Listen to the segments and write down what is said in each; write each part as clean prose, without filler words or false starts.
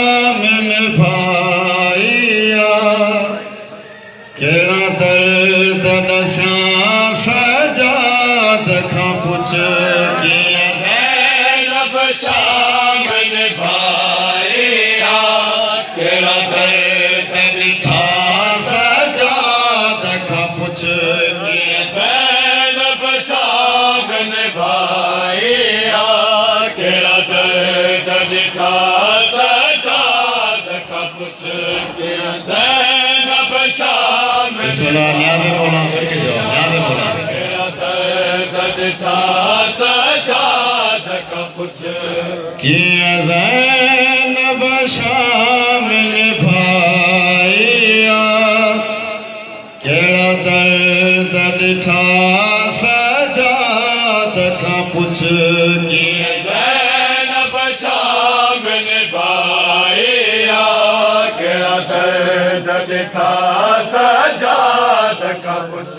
मैंने भाईया केड़ा दर्द नशा सजाद खां पुछ किया ज़ैनब शाह मैंने भाईया केड़ा दर्द नशा सजाद खां पुछ किया ज़ैनब शाह मैंने भाईया केड़ा दर्द नशा ज़ैनब शाह मैंने भाईया केड़ा दर्द ॾिठा सजाद खां पुछ ज़ैनब शाह मैंने भाईया केड़ा दर्द ॾिठा सजाद खां पुछ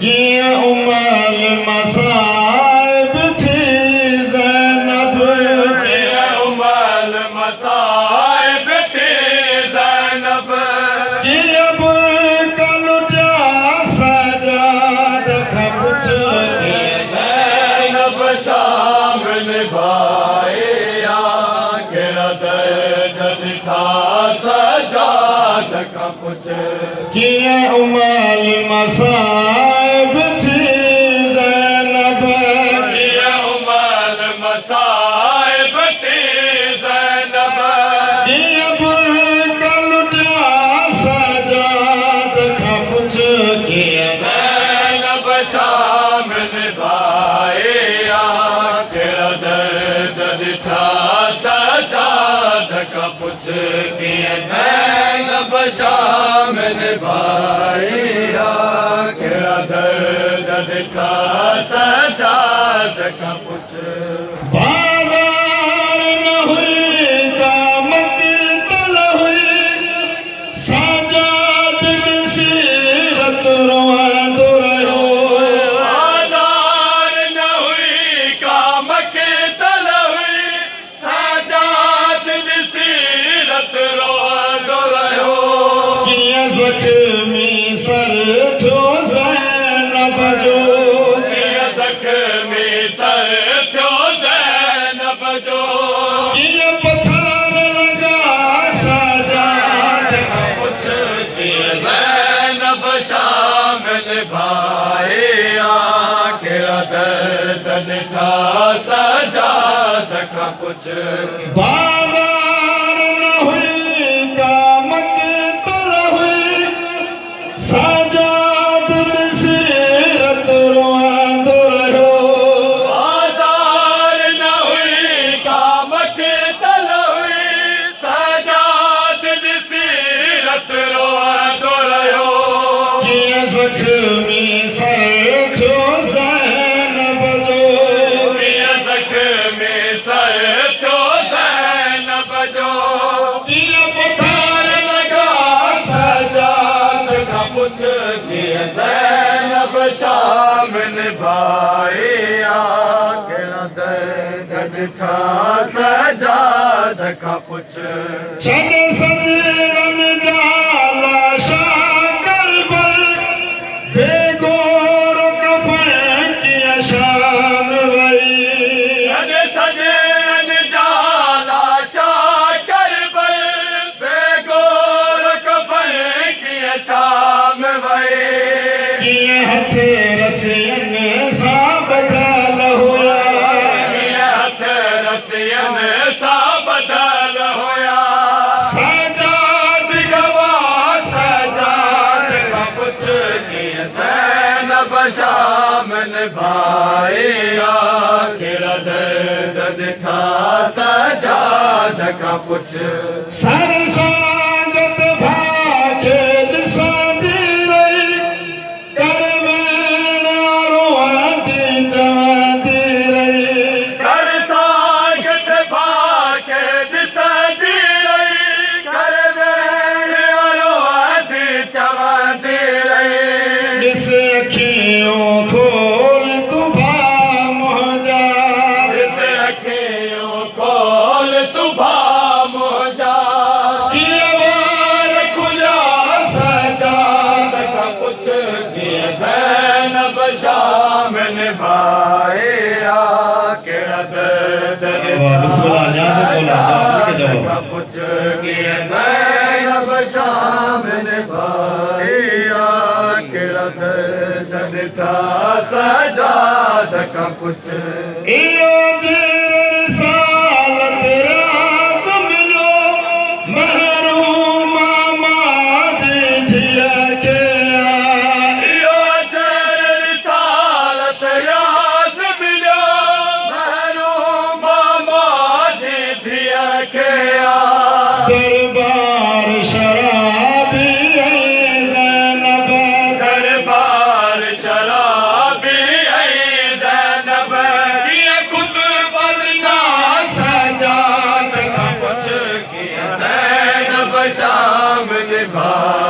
कीअं उमल मसाइब थी ज़ैनब कीअं उमल मसाइब थी ज़ैनब कीअं बुरका लुटिया सजाद खां पुछ ज़ैनब शाह मैंने भाईया केड़ा दर्द ॾिठा सजाद खां पुछ कीअं उमल मसाइब थी ज़ैनब कीअं उमल मसाइब थी ज़ैनब कीअं बुरका लुटिया सजाद खां पुछ कीअं ज़ैनब शाह मैंने भाईया केड़ा दर्द ॾिठा सजाद खां पुछ कीअं ज़ैनब शाह मैंने भाईया केड़ा दर्द ॾिठा सजाद खां पुछ बाज़ार न हुई काम की तल हुई सजाद ॾिसी रत रोअंदो रहियो बाज़ार न हुई काम की तल हुई सजाद ॾिसी रत रोअंदो रहियो कीअं ज़ख्मी सर थियो ज़ैनब जो कीअं ज़ख्मी सर थियो ज़ैनब जो कीअं पत्थर लगा सजाद खां पुछ कीअं ज़ैनब शाह मैंने भाईया केड़ा दर्द ॾिठा सजाद खां पुछ बाज़ार न हुई काम की तल हुई सजाद ॾिसी रत रोअंदो रहियो बाज़ार न हुई काम की तल हुई सजाद ॾिसी रत रोअंदो रहियो कीअं ज़ख्मी सर थियो ज़ैनब जो कीअं ज़ख्मी सर थियो ज़ैनब जो कीअं पत्थर लगा सजाद खां पुछ कीअं ज़ैनब शाह मैंने भाईया केड़ा दर्द ॾिठा सजाद खां पुछ छॾ सजरन जा लाशा करबल बेगोर कफन कीअं शाम वई छॾ सजरन जा लाशा करबल बेगोर कफन कीअं शाम वई कीअं हथ रसियन सां ॿधल हुया कीअं हथ रसियन सां ॿधल हुया सजाद गवाह सजाद खां पुछ कीअं ज़ैनब शाह मैंने भाईया केड़ा दर्द ॾिठा सजाद खां पुछ सर सांगत भाउ खे ॾिसंदी रही कर वेण रोअंदी चवंदी रही सर सांगत भाउ खे ॾिसंदी रही कर वेण रोअंदी चवंदी रही ॾिस अखियूं खोल तूं भाउ मुंहिंजा ॾिस अखियूं खोल तूं भाउ मुंहिंजा पुछ कीअं ज़ैनब शाम निभाई कहिड़ा दर्द ॾिठा सजाद खां पुछ इहो रिसालत राज़ मिलियो महरूम मामा जी धीअ खे इहो रिसालत राज़ मिलियो महरूम मामा जी धीअ खे दरबार शराबी ज़ैनब दरबार शराबी ज़ैनब कीअं ख़ुद बदना सजाद खां पुछ कीअं ज़ैनब शाम निभाई